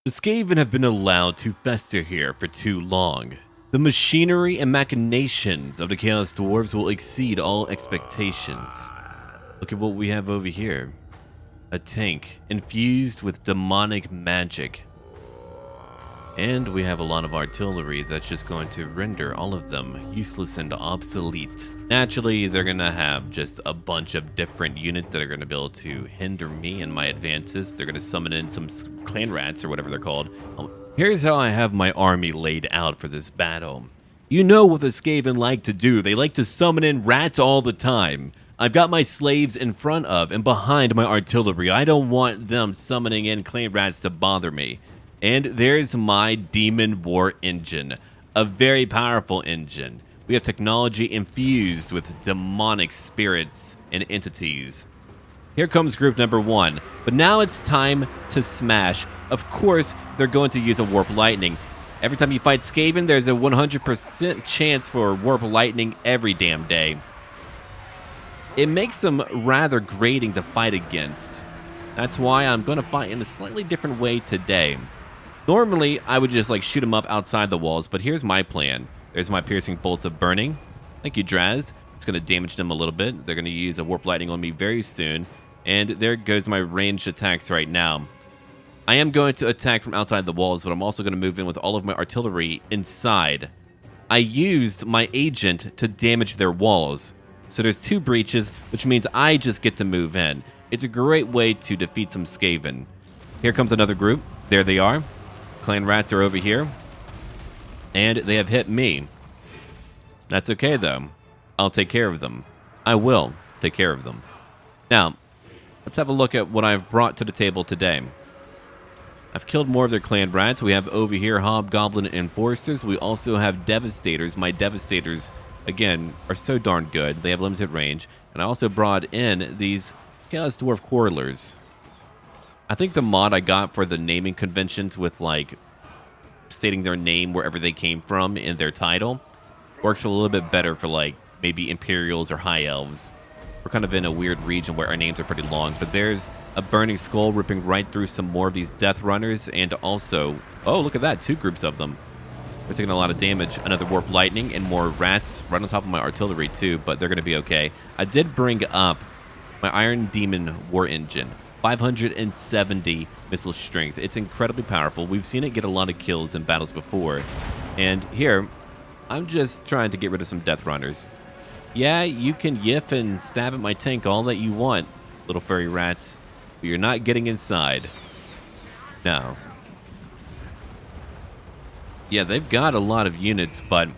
The Skaven have been allowed to fester here for too long. The machinery and machinations of the Chaos Dwarfs will exceed all expectations. Look at what we have over here. A tank infused with demonic magic. And we have a lot of artillery that's just going to render all of them useless and obsolete. Naturally, they're going to have just a bunch of different units that are going to be able to hinder me and my advances. They're going to summon in some clan rats or whatever they're called. Here's how I have my army laid out for this battle. You know what the Skaven like to do. They like to summon in rats all the time. I've got my slaves in front of and behind my artillery. I don't want them summoning in clan rats to bother me. And there's my demon war engine, a very powerful engine. We have technology infused with demonic spirits and entities. Here comes group number one, but now it's time to smash. Of course, they're going to use a warp lightning. Every time you fight Skaven, there's a 100% chance for warp lightning every damn day. It makes them rather grating to fight against. That's why I'm going to fight in a slightly different way today. Normally, I would just shoot them up outside the walls, but here's my plan. There's my piercing bolts of burning. Thank you, Draz. It's going to damage them a little bit. They're going to use a warp lightning on me very soon. And there goes my ranged attacks right now. I am going to attack from outside the walls, but I'm also going to move in with all of my artillery inside. I used my agent to damage their walls. So there's 2 breaches, which means I just get to move in. It's a great way to defeat some Skaven. Here comes another group. There they are. Clan rats are over here. And they have hit me. That's okay, though. I'll take care of them. I will take care of them. Now, let's have a look at what I've brought to the table today. I've killed more of their clan rats. We have over here hobgoblin enforcers. We also have devastators. My devastators, again, are so darn good. They have limited range. And I also brought in these Chaos Dwarf quarrelers. I think the mod I got for the naming conventions with stating their name wherever they came from in their title works a little bit better for maybe Imperials or High Elves. We're kind of in a weird region where our names are pretty long, but there's a burning skull ripping right through some more of these death runners, and also, oh, look at that, 2 groups of them. They're taking a lot of damage. Another warp lightning and more rats right on top of my artillery too, but they're going to be okay. I did bring up my Iron Demon war engine. 570 missile strength. It's incredibly powerful. We've seen it get a lot of kills in battles before. And here, I'm just trying to get rid of some death runners. Yeah, you can yiff and stab at my tank all that you want, little furry rats, but you're not getting inside. No. Yeah, they've got a lot of units, but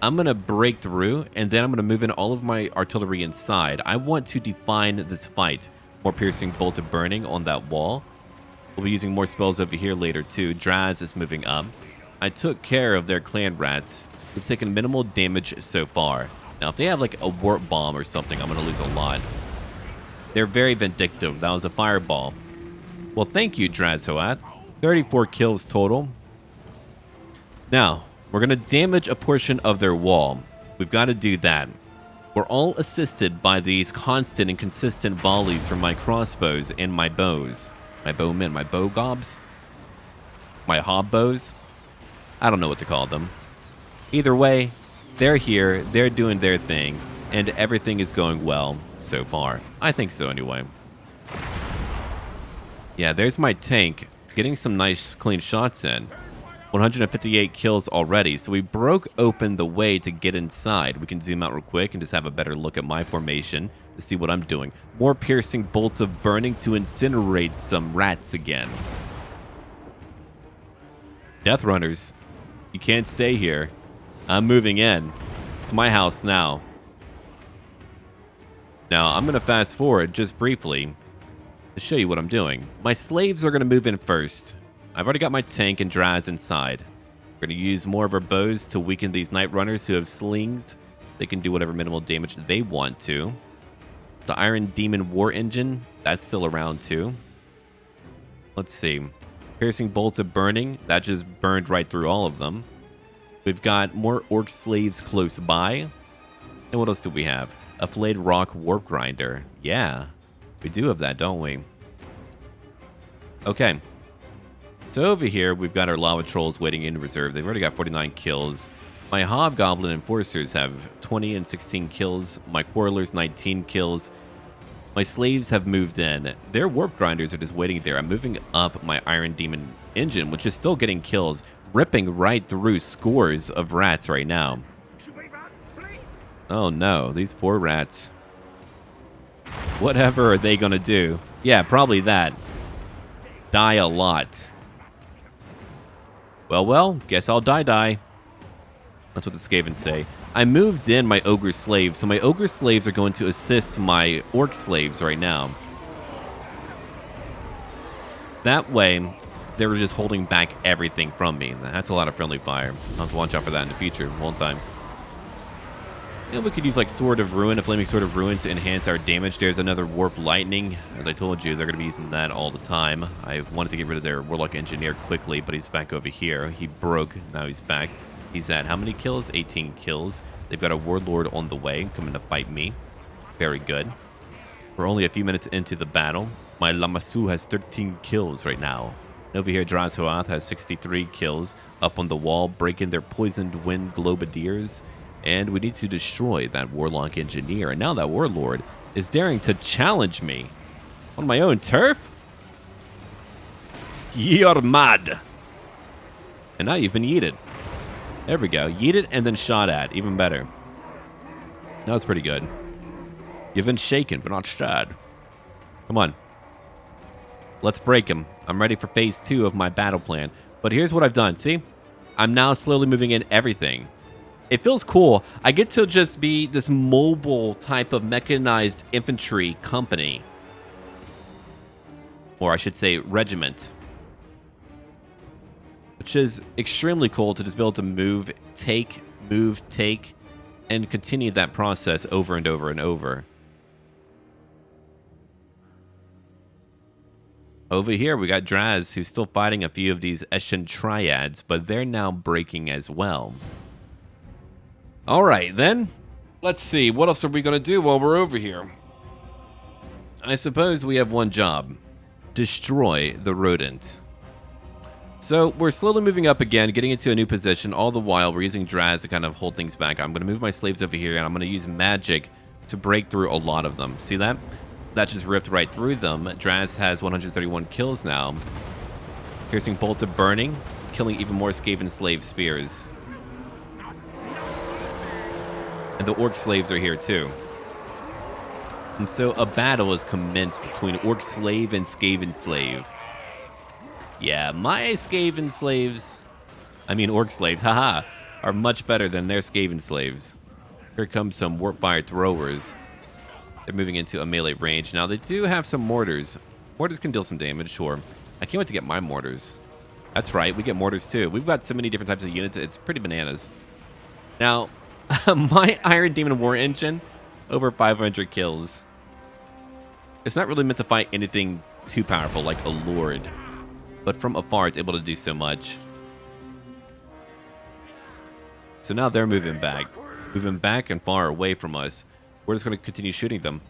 I'm going to break through, and then I'm going to move in all of my artillery inside. I want to define this fight. More piercing bolt of burning on that wall. We'll be using more spells over here later too. Draz is moving up. I took care of their clan rats. We've taken minimal damage so far. Now, if they have a warp bomb or something, I'm going to lose a lot. They're very vindictive. That was a fireball. Well, thank you, Drazhoath. 34 kills total. Now, we're going to damage a portion of their wall. We've got to do that. We're all assisted by these constant and consistent volleys from my crossbows and my bows. My bowmen, my bow gobs, my hobbows. I don't know what to call them. Either way, they're here, they're doing their thing, and everything is going well so far. I think so anyway. Yeah, there's my tank, getting some nice clean shots in. 158 kills already, so we broke open the way to get inside. We can zoom out real quick and just have a better look at my formation to see what I'm doing. More piercing bolts of burning to incinerate some rats again. Death runners, you can't stay here. I'm moving in. It's my house now. Now, I'm going to fast forward just briefly to show you what I'm doing. My slaves are going to move in first. I've already got my tank and Draz inside. We're going to use more of our bows to weaken these night runners who have slings. They can do whatever minimal damage they want to. The Iron Demon war engine, that's still around too. Let's see. Piercing bolts of burning, that just burned right through all of them. We've got more orc slaves close by. And what else do we have? A flayed rock warp grinder. Yeah, we do have that, don't we? Okay. So over here, we've got our lava trolls waiting in reserve. They've already got 49 kills. My hobgoblin enforcers have 20 and 16 kills. My quarrelers, 19 kills. My slaves have moved in. Their warp grinders are just waiting there. I'm moving up my iron demon engine, which is still getting kills, ripping right through scores of rats right now. Oh no, these poor rats. Whatever are they gonna do? Yeah, probably that. Die a lot. Well, guess I'll die. That's what the Skaven say. I moved in my ogre slaves, so my ogre slaves are going to assist my orc slaves right now. That way, they were just holding back everything from me. That's a lot of friendly fire. I'll have to watch out for that in the future, won't time. And we could use like Sword of Ruin, a Flaming Sword of Ruin, to enhance our damage. There's another Warp Lightning. As I told you, they're going to be using that all the time. I wanted to get rid of their Warlock Engineer quickly, but he's back over here. He broke, now he's back. He's at how many kills? 18 kills. They've got a Warlord on the way, coming to fight me. Very good. We're only a few minutes into the battle. My Lamassu has 13 kills right now. And over here, Drazhoath has 63 kills. Up on the wall, breaking their poisoned wind globadiers. And we need to destroy that Warlock Engineer. And now that Warlord is daring to challenge me on my own turf? You're mad. And now you've been yeeted. There we go. Yeeted and then shot at. Even better. That was pretty good. You've been shaken, but not shot. Come on. Let's break him. I'm ready for phase 2 of my battle plan. But here's what I've done. See? I'm now slowly moving in everything. It feels cool. I get to just be this mobile type of mechanized infantry company. Or I should say regiment. Which is extremely cool to just be able to move, take, and continue that process over and over and over. Over here, we got Draz, who's still fighting a few of these Ashen triads, but they're now breaking as well. All right, then. Let's see. What else are we going to do while we're over here? I suppose we have one job. Destroy the rodent. So we're slowly moving up again, getting into a new position. All the while, we're using Draz to kind of hold things back. I'm going to move my slaves over here, and I'm going to use magic to break through a lot of them. See that? That just ripped right through them. Draz has 131 kills now. Piercing bolt of burning, killing even more Skaven slave spears. And the orc slaves are here too. And so a battle is commenced between orc slave and Skaven slave. Yeah, my Skaven slaves, orc slaves, haha, are much better than their Skaven slaves. Here comes some warp fire throwers. They're moving into a melee range. Now, they do have some mortars. Mortars can deal some damage, sure. I can't wait to get my mortars. That's right, we get mortars too. We've got so many different types of units, it's pretty bananas. Now, my Iron Demon War Engine, over 500 kills. It's not really meant to fight anything too powerful like a Lord. But from afar, it's able to do so much. So now they're moving back. Moving back and far away from us. We're just going to continue shooting them.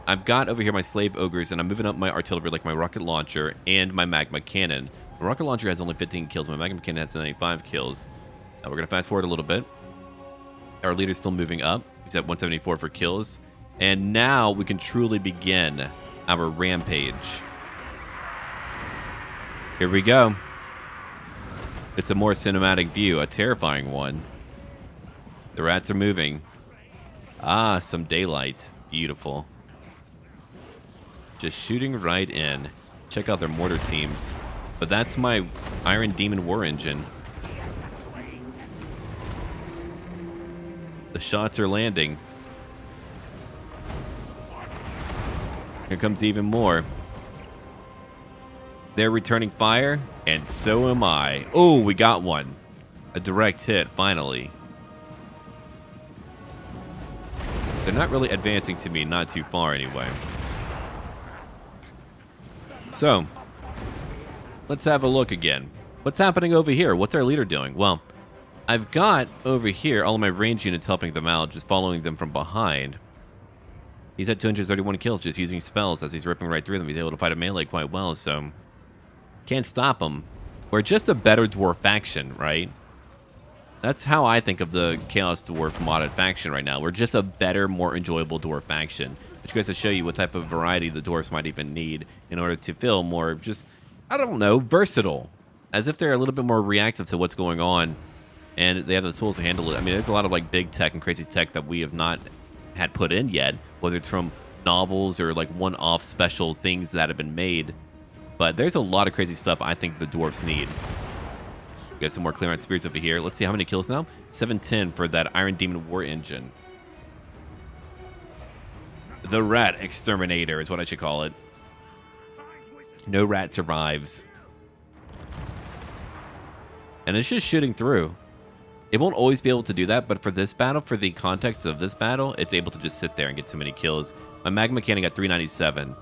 I've got over here my slave ogres, and I'm moving up my artillery like my rocket launcher and my magma cannon. The rocket launcher has only 15 kills. My magma cannon has 95 kills. Now we're going to fast forward a little bit. Our leader's still moving up. He's at 174 for kills. And now we can truly begin our rampage. Here we go. It's a more cinematic view, a terrifying one. The rats are moving. Ah, some daylight. Beautiful. Just shooting right in. Check out their mortar teams. But that's my Iron Demon War Engine. The shots are landing. Here comes even more. They're returning fire, and so am I. Oh, we got one. A direct hit, finally. They're not really advancing to me, not too far anyway. So, let's have a look again. What's happening over here? What's our leader doing? Well, I've got over here all of my range units helping them out, just following them from behind. He's at 231 kills just using spells as he's ripping right through them. He's able to fight a melee quite well, so Can't stop them. We're just a better dwarf faction, right? That's how I think of the Chaos Dwarf modded faction right now. We're just a better, more enjoyable dwarf faction. Which goes to show you what type of variety the dwarves might even need in order to feel more just, I don't know, versatile. As if they're a little bit more reactive to what's going on. And they have the tools to handle it. I mean, there's a lot of like big tech and crazy tech that we have not had put in yet. Whether it's from novels or like one-off special things that have been made. But there's a lot of crazy stuff I think the dwarves need. We have some more clear on spirits over here. Let's see how many kills now. 710 for that Iron Demon War Engine. The Rat Exterminator is what I should call it. No rat survives. And it's just shooting through. It won't always be able to do that, but for this battle, for the context of this battle, it's able to just sit there and get so many kills. My Magma Cannon got 397,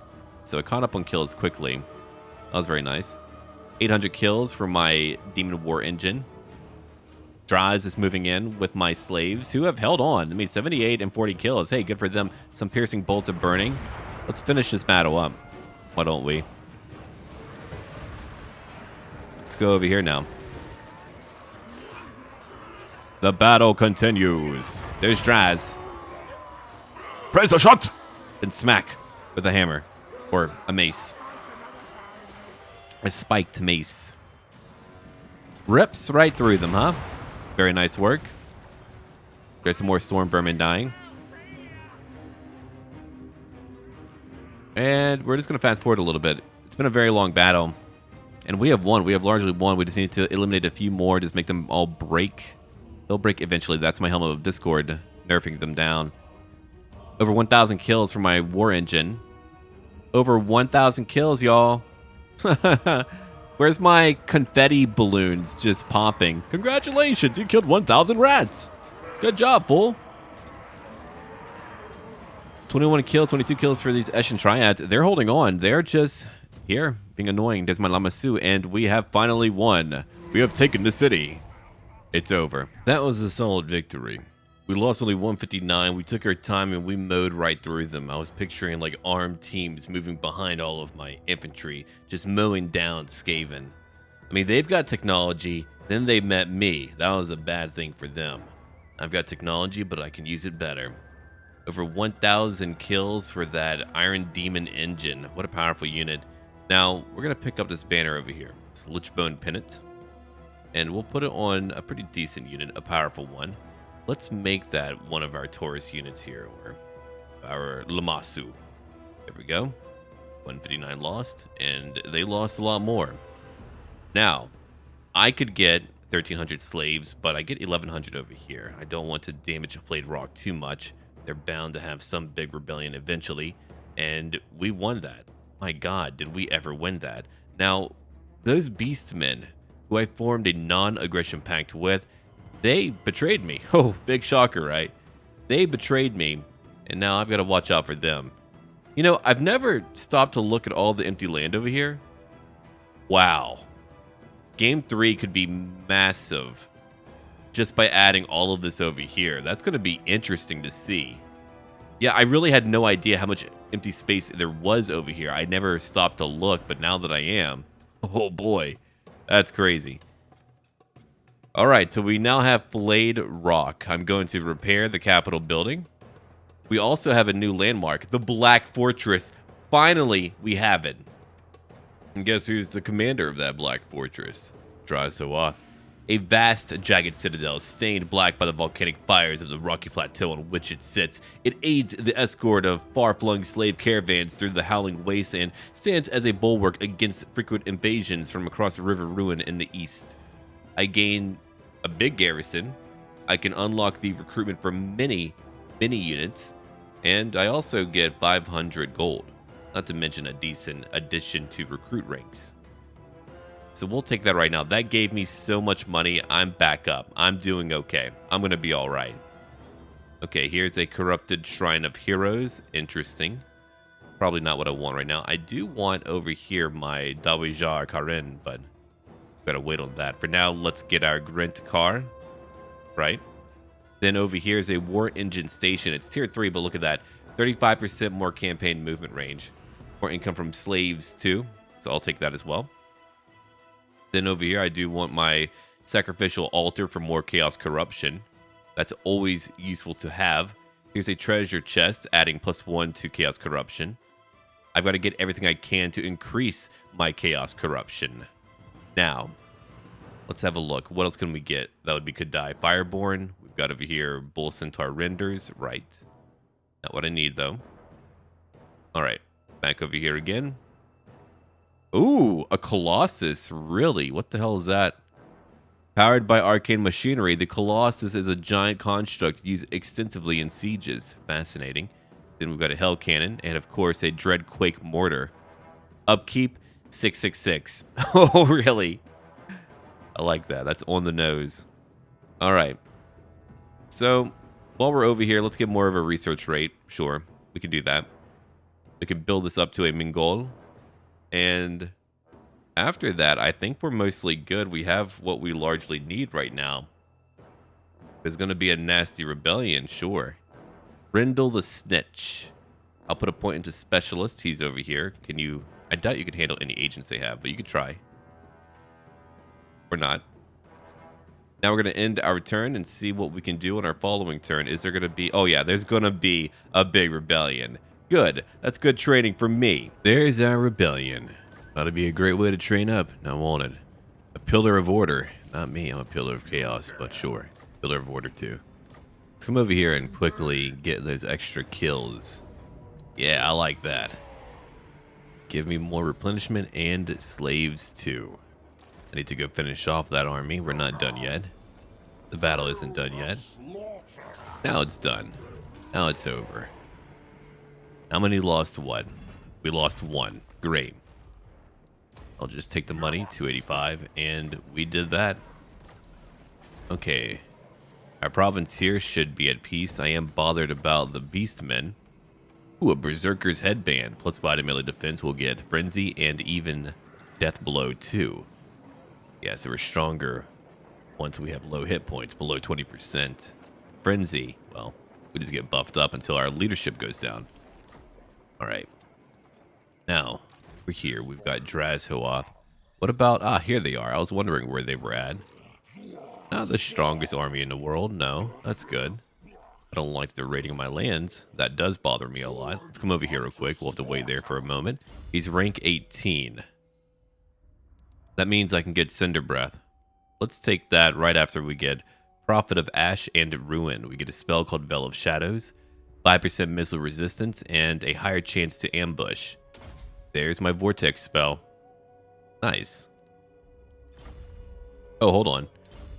so it caught up on kills quickly. That was very nice. 800 kills for my Demon War Engine. Draz is moving in with my slaves, who have held on. I mean, 78 and 40 kills. Hey, good for them. Some piercing bolts of burning. Let's finish this battle up. Why don't we? Let's go over here now. The battle continues. There's Draz. Praise the shot! And smack with a hammer. Or a mace. A spiked mace. Rips right through them, huh? Very nice work. There's some more storm vermin dying. And we're just going to fast forward a little bit. It's been a very long battle. And we have won. We have largely won. We just need to eliminate a few more. Just make them all break. They'll break eventually. That's my Helmet of Discord. Nerfing them down. Over 1,000 kills for my War Engine. Over 1,000 kills, y'all. Where's my confetti balloons just popping? Congratulations, you killed 1,000 rats. Good job, fool. 21 kills, 22 kills for these Ashen Triads. They're holding on. They're just here being annoying. There's my Lamassu, and we have finally won. We have taken the city. It's over. That was a solid victory. We lost only 159. We took our time and we mowed right through them. I was picturing like armed teams moving behind all of my infantry, just mowing down Skaven. I mean, they've got technology, then they met me. That was a bad thing for them. I've got technology, but I can use it better. Over 1,000 kills for that Iron Demon Engine. What a powerful unit. Now, we're going to pick up this banner over here. It's Lichbone Pennant. And we'll put it on a pretty decent unit, a powerful one. Let's make that one of our Taurus units here, or our Lamassu. There we go. 159 lost, and they lost a lot more. Now, I could get 1,300 slaves, but I get 1,100 over here. I don't want to damage a Flayed Rock too much. They're bound to have some big rebellion eventually, and we won that. My God, did we ever win that? Now, those Beastmen, who I formed a non-aggression pact with, they betrayed me. Oh, big shocker, right? They betrayed me, and now I've got to watch out for them. You know, I've never stopped to look at all the empty land over here. Wow. Game 3 could be massive just by adding all of this over here. That's going to be interesting to see. Yeah, I really had no idea how much empty space there was over here. I never stopped to look, but now that I am, oh boy, that's crazy. All right, so we now have Flayed Rock. I'm going to repair the Capitol building. We also have a new landmark, the Black Fortress. Finally, we have it. And guess who's the commander of that Black Fortress? Drazhoath. A vast, jagged citadel stained black by the volcanic fires of the rocky plateau on which it sits. It aids the escort of far-flung slave caravans through the howling waste and stands as a bulwark against frequent invasions from across the River Ruin in the east. I gain a big garrison. I can unlock the recruitment for many units, and I also get 500 gold, not to mention a decent addition to recruit ranks. So we'll take that right now. That gave me so much money. I'm back up. I'm doing okay. I'm going to be all right. Okay, here's a corrupted Shrine of Heroes. Interesting. Probably not what I want right now. I do want over here my Dawijar Karen, but gotta wait on that. For now, let's get our Grint car. Right? Then over here is a War Engine Station. It's tier 3, but look at that. 35% more campaign movement range. More income from slaves, too. So I'll take that as well. Then over here, I do want my sacrificial altar for more chaos corruption. That's always useful to have. Here's a treasure chest, adding +1 to chaos corruption. I've got to get everything I can to increase my chaos corruption. Now, let's have a look. What else can we get? That would be could die. Fireborn. We've got over here Bull Centaur renders. Right. Not what I need, though. All right. Back over here again. Ooh, a Colossus. Really? What the hell is that? Powered by arcane machinery, the Colossus is a giant construct used extensively in sieges. Fascinating. Then we've got a Hellcannon, and of course a Dreadquake mortar. Upkeep, 666. Oh, really? I like that. That's on the nose. All right. So, while we're over here, let's get more of a research rate. Sure, we can do that. We can build this up to a Mongol. And after that, I think we're mostly good. We have what we largely need right now. There's going to be a nasty rebellion, sure. Brindle the Snitch. I'll put a point into Specialist. He's over here. Can you... I doubt you can handle any agents they have, but you could try. Or not. Now we're going to end our turn and see what we can do on our following turn. Is there going to be... Oh, yeah, there's going to be a big rebellion. Good. That's good training for me. There's our rebellion. That'll be a great way to train up. Now, won't it? A pillar of order. Not me. I'm a pillar of chaos, but sure. Pillar of order, too. Let's come over here and quickly get those extra kills. Yeah, I like that. Give me more replenishment and slaves, too. I need to go finish off that army. We're not done yet. The battle isn't done yet. Now it's done. Now it's over. How many lost what? We lost 1. Great. I'll just take the money, 285, and we did that. Okay. Our province here should be at peace. I am bothered about the beastmen. Ooh, a berserker's headband. +5 to melee defense will get frenzy and even death blow too. Yeah, so we're stronger once we have low hit points, below 20%. Frenzy, well, we just get buffed up until our leadership goes down. All right. Now, over here, we've got Drazhoath. What about... Ah, here they are. I was wondering where they were at. Not the strongest army in the world. No, that's good. I don't like the raiding of my lands. That does bother me a lot. Let's come over here real quick. We'll have to wait there for a moment. He's rank 18. That means I can get Cinder Breath. Let's take that right after we get Prophet of Ash and Ruin. We get a spell called Veil of Shadows, 5% missile resistance, and a higher chance to ambush. There's my Vortex spell. Nice. Oh, hold on.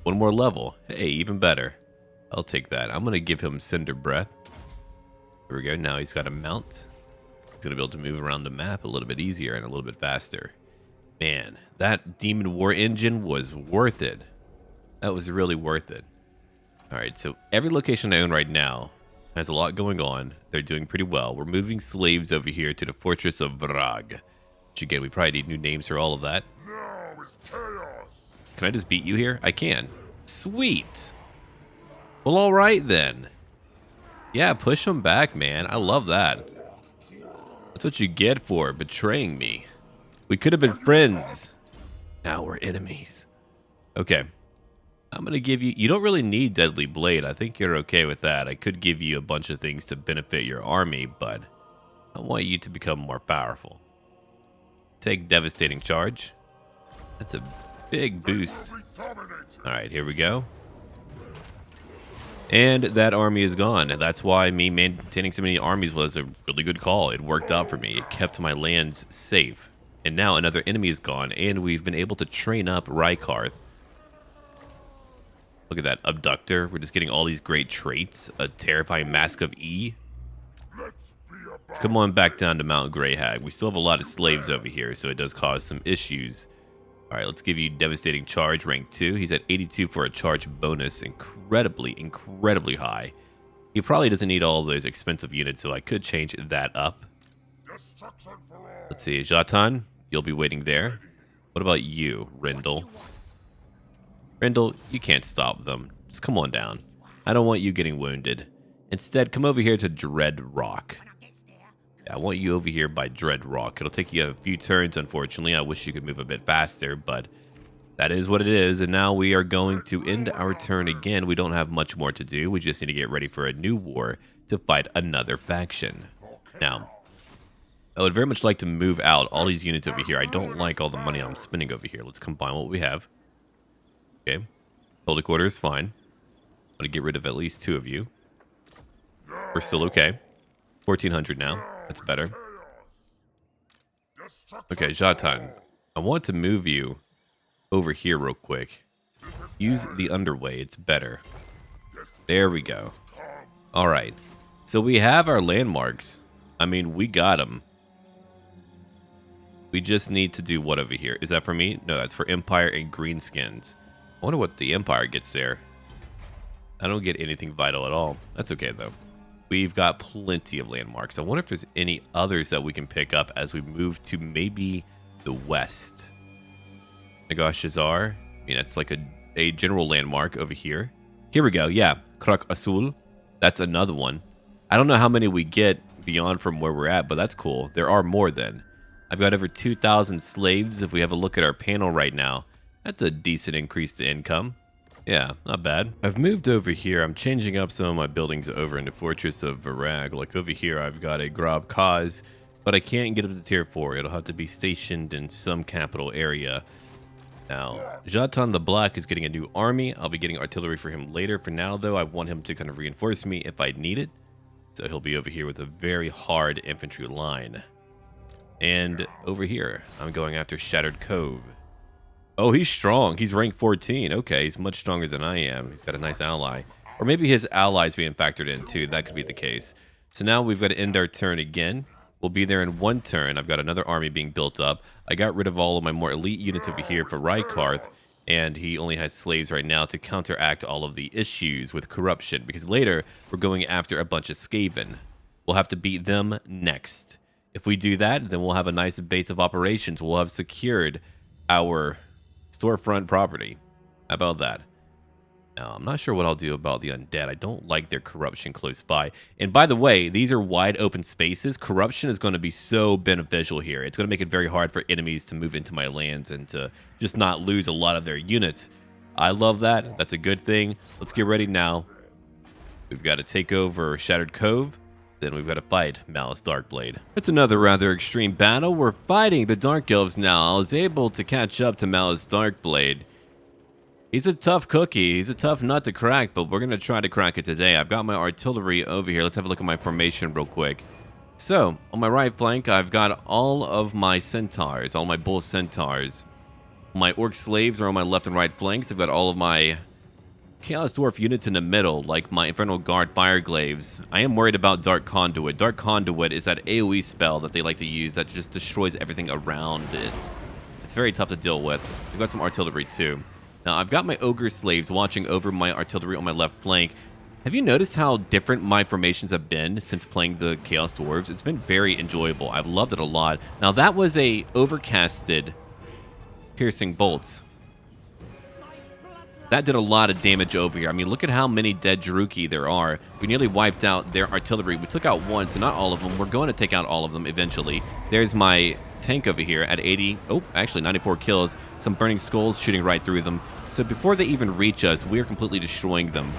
1 more level. Hey, even better. I'll take that. I'm going to give him Cinder Breath. There we go. Now he's got a mount. He's going to be able to move around the map a little bit easier and a little bit faster. Man, that Demon War engine was worth it. That was really worth it. Alright, so every location I own right now has a lot going on. They're doing pretty well. We're moving slaves over here to the Fortress of Vrag. Which again, we probably need new names for all of that. Now is chaos. Can I just beat you here? I can. Sweet. Well, alright then. Yeah, push them back, man. I love that. That's what you get for betraying me. We could have been friends. Now we're enemies. Okay. I'm going to give you... You don't really need Deadly Blade. I think you're okay with that. I could give you a bunch of things to benefit your army, but I want you to become more powerful. Take Devastating Charge. That's a big boost. Alright, here we go. And that army is gone. And that's why me maintaining so many armies was a really good call. It worked out for me. It kept my lands safe. And now another enemy is gone, and we've been able to train up Rykarth. Look at that, Abductor. We're just getting all these great traits. A Terrifying Mask of E. Let's come on back down to Mount Greyhag. We still have a lot of slaves over here, so it does cause some issues. Alright, let's give you Devastating Charge, rank 2. He's at 82 for a charge bonus. Incredibly, incredibly high. He probably doesn't need all those expensive units, so I could change that up. Let's see, Zhatan, you'll be waiting there. What about you, Rendell? Rendell, you can't stop them. Just come on down. I don't want you getting wounded. Instead, come over here to Dread Rock. Yeah, I want you over here by Dread Rock. It'll take you a few turns, unfortunately. I wish you could move a bit faster, but That is what it is, and now we are going to end our turn again. We don't have much more to do. We just need to get ready for a new war to fight another faction. Now, I would very much like to move out all these units over here. I don't like all the money I'm spending over here. Let's combine what we have. Okay. Holy quarter is fine. I'm going to get rid of at least 2 of you. We're still okay. 1,400 now. That's better. Okay, Zhatan. I want to move you over here real quick. Use the underway. It's better. There we go. All right. So we have our landmarks. I mean, we got them. We just need to do what over here? Is that for me? No, that's for Empire and Greenskins. I wonder what the Empire gets there. I don't get anything vital at all. That's okay, though. We've got plenty of landmarks. I wonder if there's any others that we can pick up as we move to maybe the west. Nagash Shazar. I mean, that's like a general landmark over here. Here we go. Yeah. Krak Asul. That's another one. I don't know how many we get beyond from where we're at, but that's cool. There are more then. I've got over 2,000 slaves. If we have a look at our panel right now, that's a decent increase to income. Yeah, not bad. I've moved over here. I'm changing up some of my buildings over into Fortress of Varag. Like over here, I've got a Grob Kaz, but I can't get up to tier 4. It'll have to be stationed in some capital area. Now, Zhatan the Black is getting a new army. I'll be getting artillery for him later. For now, though, I want him to kind of reinforce me if I need it. So he'll be over here with a very hard infantry line. And over here, I'm going after Shattered Cove. Oh, he's strong. He's rank 14. Okay, he's much stronger than I am. He's got a nice ally. Or maybe his allies being factored in, too. That could be the case. So now we've got to end our turn again. We'll be there in 1 turn. I've got another army being built up. I got rid of all of my more elite units over here for Rykarth, and he only has slaves right now to counteract all of the issues with corruption, because later we're going after a bunch of Skaven. We'll have to beat them next. If we do that, then we'll have a nice base of operations. We'll have secured our storefront property. How about that? Now, I'm not sure what I'll do about the undead. I don't like their corruption close by. And by the way, these are wide open spaces. Corruption is going to be so beneficial here. It's going to make it very hard for enemies to move into my lands and to just not lose a lot of their units. I love that. That's a good thing. Let's get ready now. We've got to take over Shattered Cove. Then we've got to fight Malus Darkblade. It's another rather extreme battle. We're fighting the Dark Elves now. I was able to catch up to Malus Darkblade. He's a tough cookie. He's a tough nut to crack, but we're going to try to crack it today. I've got my artillery over here. Let's have a look at my formation real quick. So, on my right flank, I've got all of my Centaurs, all my Bull Centaurs. My Orc Slaves are on my left and right flanks. I've got all of my Chaos Dwarf units in the middle, like my Infernal Guard Fireglaves. I am worried about Dark Conduit. Dark Conduit is that AoE spell that they like to use that just destroys everything around it. It's very tough to deal with. We've got some artillery too. Now, I've got my Ogre Slaves watching over my artillery on my left flank. Have you noticed how different my formations have been since playing the Chaos Dwarves? It's been very enjoyable. I've loved it a lot. Now, that was a overcasted Piercing Bolts. That did a lot of damage over here. I mean, look at how many dead Jeruki there are. We nearly wiped out their artillery. We took out one, so not all of them. We're going to take out all of them eventually. There's my tank over here at 80. Oh, actually 94 kills. Some burning skulls shooting right through them. So before they even reach us, we are completely destroying them.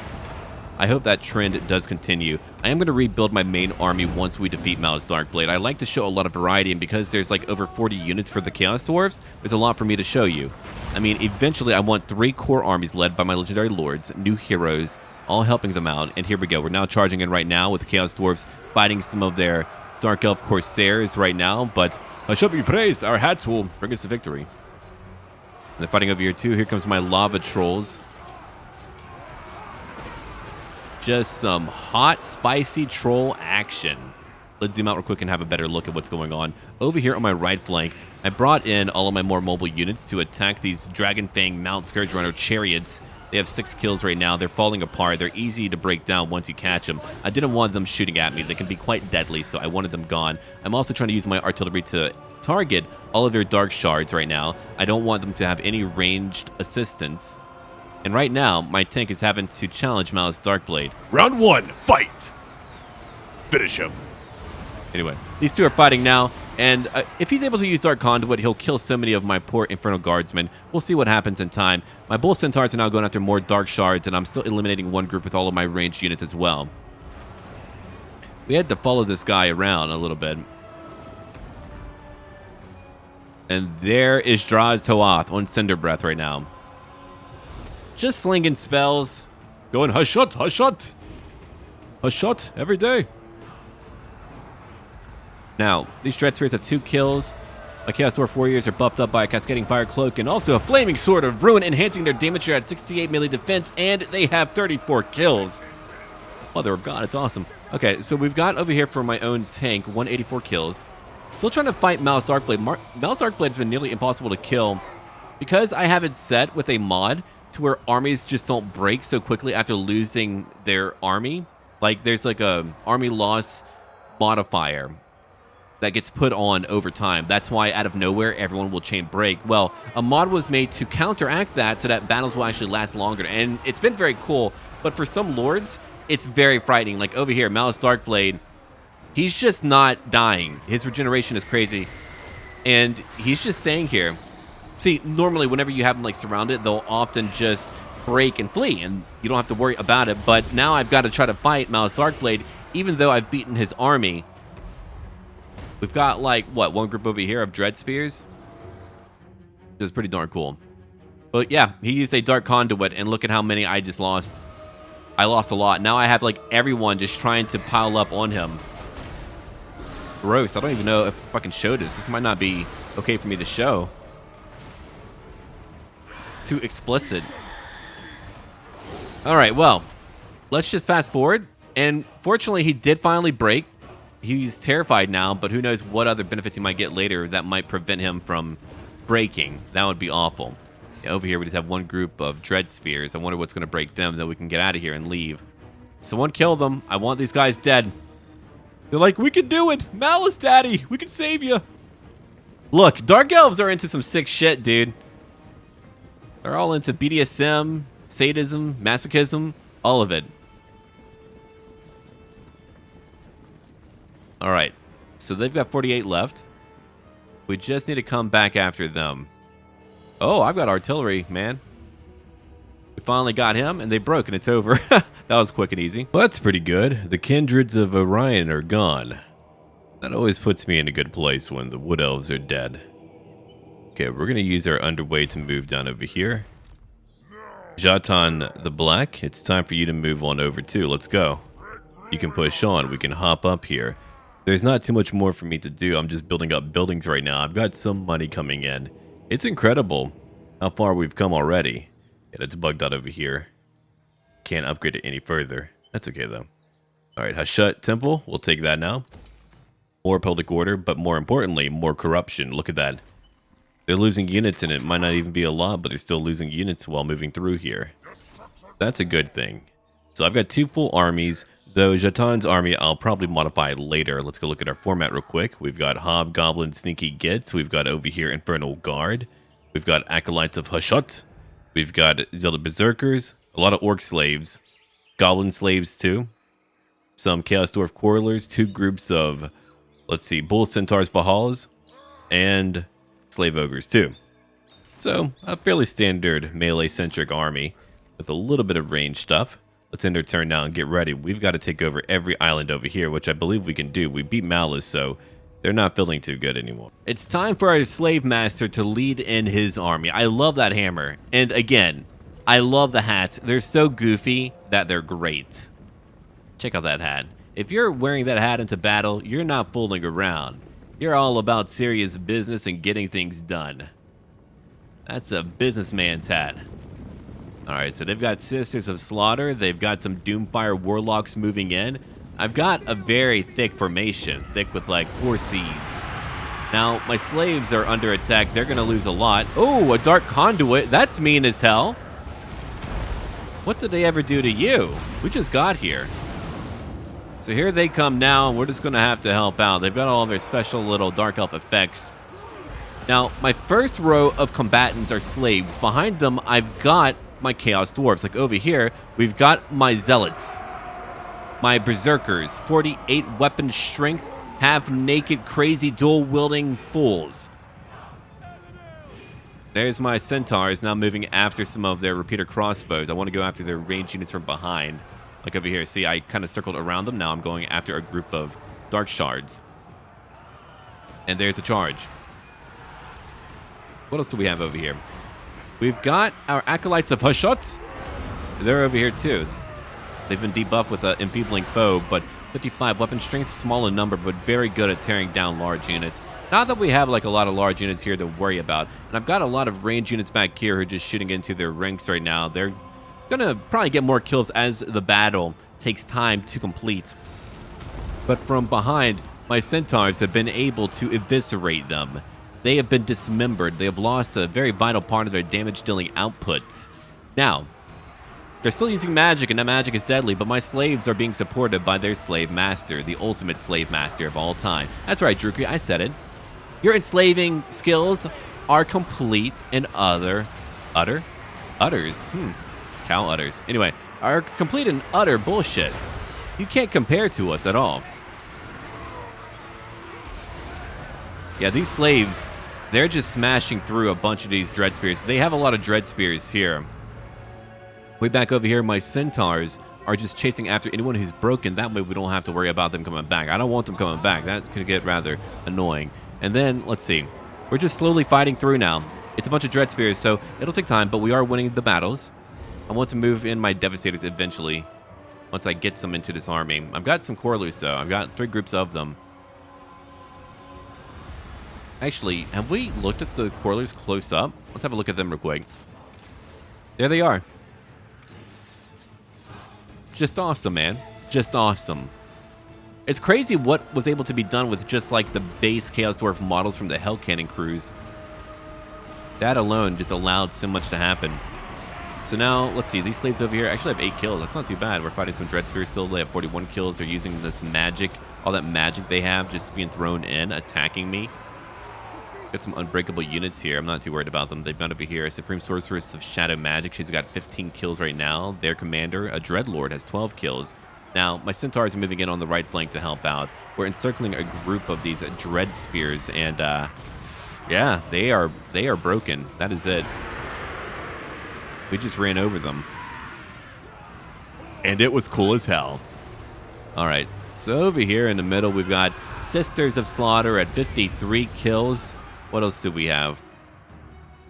I hope that trend does continue. I am going to rebuild my main army once we defeat Malus Darkblade. I like to show a lot of variety, and because there's like over 40 units for the Chaos Dwarfs, there's a lot for me to show you. I mean, eventually I want 3 core armies led by my legendary lords, new heroes, all helping them out. And here we go. We're now charging in right now with the Chaos Dwarfs fighting some of their Dark Elf Corsairs right now, but I shall be praised. Our hats will bring us to victory. And they're fighting over here too. Here comes my Lava Trolls. Just some hot, spicy troll action. Let's zoom out real quick and have a better look at what's going on. Over here on my right flank, I brought in all of my more mobile units to attack these Dragon Fang Mount Scourge Runner chariots. They have 6 kills right now. They're falling apart. They're easy to break down once you catch them. I didn't want them shooting at me. They can be quite deadly, so I wanted them gone. I'm also trying to use my artillery to target all of their Dark Shards right now. I don't want them to have any ranged assistance. And right now, my tank is having to challenge Malus Darkblade. Round 1, fight! Finish him. Anyway, these two are fighting now, And if he's able to use Dark Conduit, he'll kill so many of my poor Infernal Guardsmen. We'll see what happens in time. My Bull Centaurs are now going after more Dark Shards, and I'm still eliminating one group with all of my ranged units as well. We had to follow this guy around a little bit. And there is Drazhoath on Cinder Breath right now. Just slinging spells. Going hush-shut, hush-shut. Hush-shut every day. Now, these Dread Spirits have 2 kills. My Chaos Dwarf Warriors are buffed up by a Cascading Fire Cloak and also a Flaming Sword of Ruin, enhancing their damage at 68 melee defense, and they have 34 kills. Mother of God, it's awesome. Okay, so we've got over here for my own tank, 184 kills. Still trying to fight Malus Darkblade. Malus Darkblade has been nearly impossible to kill because I have it set with a mod to where armies just don't break so quickly after losing their army. Like, there's like a army loss modifier that gets put on over time. That's why out of nowhere, everyone will chain break. Well, a mod was made to counteract that so that battles will actually last longer. And it's been very cool, but for some lords, it's very frightening. Like over here, Malus Darkblade, he's just not dying. His regeneration is crazy. And he's just staying here. See, normally whenever you have them like surrounded, they'll often just break and flee, and you don't have to worry about it. But now I've got to try to fight Malus Darkblade, even though I've beaten his army. We've got, like, what, one group over here of Dread Spears? It was pretty darn cool. But, yeah, he used a Dark Conduit, and look at how many I just lost. I lost a lot. Now I have, like, everyone just trying to pile up on him. Gross. I don't even know if I can show this. This might not be okay for me to show. It's too explicit. All right, well, let's just fast forward. And, fortunately, he did finally break. He's terrified now, but who knows what other benefits he might get later that might prevent him from breaking. That would be awful. Yeah, over here, we just have one group of Dread Spears. I wonder what's going to break them, then we can get out of here and leave. Someone kill them. I want these guys dead. They're like, we can do it. Malus, Daddy. We can save you. Look, Dark Elves are into some sick shit, dude. They're all into BDSM, sadism, masochism, all of it. All right, so they've got 48 left. We just need to come back after them. Oh, I've got artillery, man. We finally got him, and they broke, and it's over. That was quick and easy. Well, that's pretty good. The kindreds of Orion are gone. That always puts me in a good place when the Wood Elves are dead. Okay, we're going to use our underway to move down over here. Zhatan the Black, it's time for you to move on over too. Let's go. You can push on. We can hop up here. There's not too much more for me to do. I'm just building up buildings right now. I've got some money coming in. It's incredible how far we've come already. Yeah, it's bugged out over here. Can't upgrade it any further. That's okay, though. All right, Hashut Temple. We'll take that now. More public order, but more importantly, more corruption. Look at that. They're losing units, and it might not even be a lot, but they're still losing units while moving through here. That's a good thing. So I've got 2 full armies. Though Zhatan's army, I'll probably modify later. Let's go look at our format real quick. We've got Hobgoblin Sneaky Gits. We've got over here Infernal Guard. We've got Acolytes of Hashut. We've got Zealot Berserkers. A lot of Orc Slaves. Goblin Slaves too. Some Chaos Dwarf Quarrelers. 2 groups of, let's see, Bull Centaurs Bahals. And Slave Ogres too. So, a fairly standard melee-centric army with a little bit of range stuff. Let's end our turn now and get ready. We've got to take over every island over here, which I believe we can do. We beat Malus, so they're not feeling too good anymore. It's time for our slave master to lead in his army. I love that hammer. And again, I love the hats. They're so goofy that they're great. Check out that hat. If you're wearing that hat into battle, you're not fooling around. You're all about serious business and getting things done. That's a businessman's hat. Alright, so they've got Sisters of Slaughter. They've got some Doomfire Warlocks moving in. I've got a very thick formation, thick with like 4 Cs. Now, my slaves are under attack. They're going to lose a lot. Oh, a Dark Conduit. That's mean as hell. What did they ever do to you? We just got here. So here they come now, and we're just going to have to help out. They've got all their special little Dark Elf effects. Now, my first row of combatants are slaves. Behind them, I've got my Chaos Dwarfs. Like over here, we've got my Zealots, my Berserkers, 48 weapon strength, half-naked, crazy, dual-wielding fools. There's my Centaurs now moving after some of their repeater crossbows. I want to go after their ranged units from behind. Like over here. See, I kind of circled around them. Now I'm going after a group of dark shards. And there's a charge. What else do we have over here? We've got our Acolytes of Hashut. They're over here too. They've been debuffed with an enfeebling foe, but 55 weapon strength, small in number, but very good at tearing down large units. Not that we have like a lot of large units here to worry about. And I've got a lot of range units back here who are just shooting into their ranks right now. They're gonna probably get more kills as the battle takes time to complete. But from behind, my Centaurs have been able to eviscerate them. They have been dismembered. They have lost a very vital part of their damage-dealing output. Now, they're still using magic, and that magic is deadly, but my slaves are being supported by their slave master, the ultimate slave master of all time. That's right, Druki, I said it. Your enslaving skills are complete and utters? Cow utters. Anyway, are complete and utter bullshit. You can't compare to us at all. Yeah, these slaves, they're just smashing through a bunch of these dread spears. They have a lot of dread spears here. Way back over here, my Centaurs are just chasing after anyone who's broken. That way we don't have to worry about them coming back. I don't want them coming back. That could get rather annoying. And then, let's see. We're just slowly fighting through now. It's a bunch of dread spears, so it'll take time, but we are winning the battles. I want to move in my Devastators eventually, once I get some into this army. I've got some Corlers, though. I've got 3 groups of them. Actually, have we looked at the Corlers close up? Let's have a look at them real quick. There they are. Just awesome, man. Just awesome. It's crazy what was able to be done with just like the base Chaos Dwarf models from the Hellcannon crews. That alone just allowed so much to happen. So now, let's see. These slaves over here actually have 8 kills. That's not too bad. We're fighting some Dread Spears still. They have 41 kills. They're using this magic. All that magic they have just being thrown in, attacking me. Got some unbreakable units here. I'm not too worried about them. They've got over here a Supreme Sorceress of Shadow Magic. She's got 15 kills right now. Their commander, a Dreadlord, has 12 kills. Now, my Centaurs are moving in on the right flank to help out. We're encircling a group of these Dread Spears, and yeah, they are broken. That is it. We just ran over them. And it was cool as hell. All right, so over here in the middle, we've got Sisters of Slaughter at 53 kills. What else do we have?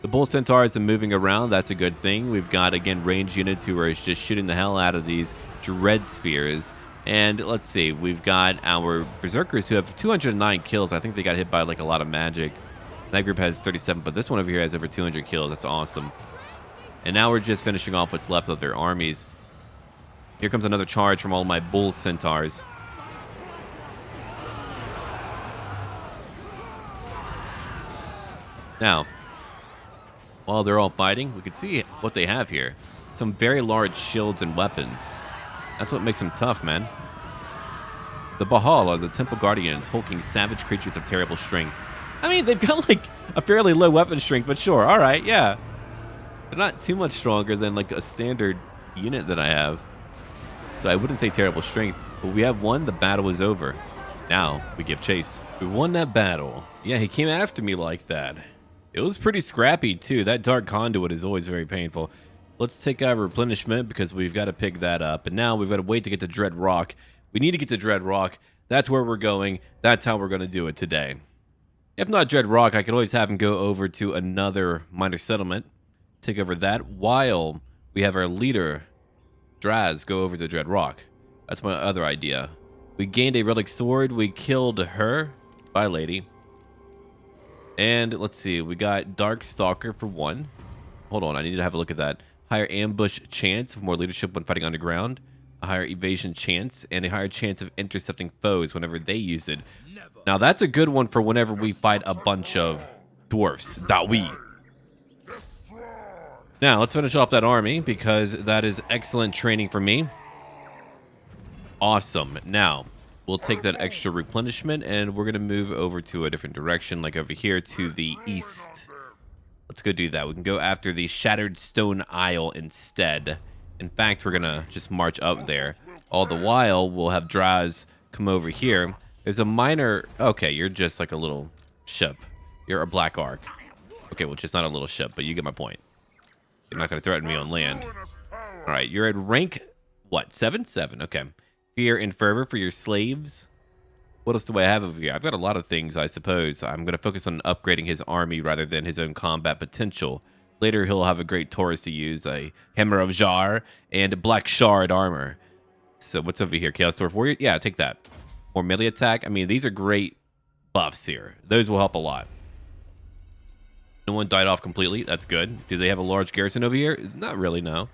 The Bull Centaurs are moving around. That's a good thing. We've got, again, ranged units who are just shooting the hell out of these Dread Spears. And let's see. We've got our Berserkers who have 209 kills. I think they got hit by, like, a lot of magic. That group has 37, but this one over here has over 200 kills. That's awesome. And now we're just finishing off what's left of their armies. Here comes another charge from all my Bull Centaurs. Now, while they're all fighting, we can see what they have here. Some very large shields and weapons. That's what makes them tough, man. The Bahal are the Temple Guardians, hulking savage creatures of terrible strength. I mean, they've got like a fairly low weapon strength, but sure, all right, yeah. They're not too much stronger than like a standard unit that I have. So I wouldn't say terrible strength, but we have won. The battle is over. Now we give chase. We won that battle. Yeah, he came after me like that. It was pretty scrappy, too. That dark conduit is always very painful. Let's take our replenishment because we've got to pick that up. And now we've got to wait to get to Dread Rock. We need to get to Dread Rock. That's where we're going. That's how we're going to do it today. If not Dread Rock, I could always have him go over to another minor settlement. Take over that while we have our leader, Draz, go over to Dread Rock. That's my other idea. We gained a relic sword. We killed her. Bye, lady. And let's see, we got Dark Stalker for 1. Hold on, I need to have a look at that. Higher ambush chance, more leadership when fighting underground. A higher evasion chance, and a higher chance of intercepting foes whenever they use it. Now that's a good one for whenever we fight a bunch of dwarfs. Dawi. Now let's finish off that army because that is excellent training for me. Awesome. Now we'll take that extra replenishment and we're going to move over to a different direction, like over here to the east. Let's go do that. We can go after the Shattered Stone Isle instead. In fact, we're going to just march up there. All the while, we'll have Draz come over here. There's a minor... Okay, you're just like a little ship. You're a black ark. Okay, well, just not a little ship, but you get my point. You're not going to threaten me on land. All right, you're at rank, what, 7? 7, okay. Fear and fervor for your slaves. What else do I have over here? I've got a lot of things, I suppose. I'm going to focus on upgrading his army rather than his own combat potential. Later, he'll have a great Taurus to use, a Hammer of Jar, and black shard armor. So what's over here? Chaos Dwarf Warrior? Yeah, take that. More melee attack. I mean, these are great buffs here. Those will help a lot. No one died off completely. That's good. Do they have a large garrison over here? Not really, no.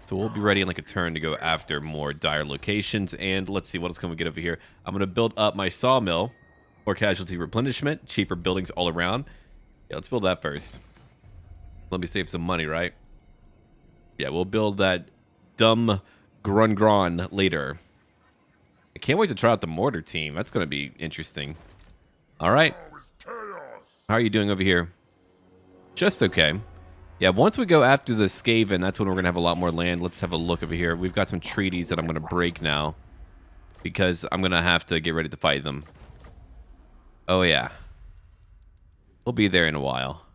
So we'll be ready in like a turn to go after more dire locations. And let's see, what else can we get over here? I'm going to build up my sawmill. More casualty replenishment. Cheaper buildings all around. Yeah, let's build that first. Let me save some money, right? Yeah, we'll build that dumb Grungron later. I can't wait to try out the mortar team. That's going to be interesting. All right. How are you doing over here? Just okay. Yeah, once we go after the Skaven, that's when we're going to have a lot more land. Let's have a look over here. We've got some treaties that I'm going to break now because I'm going to have to get ready to fight them. Oh, yeah. We'll be there in a while.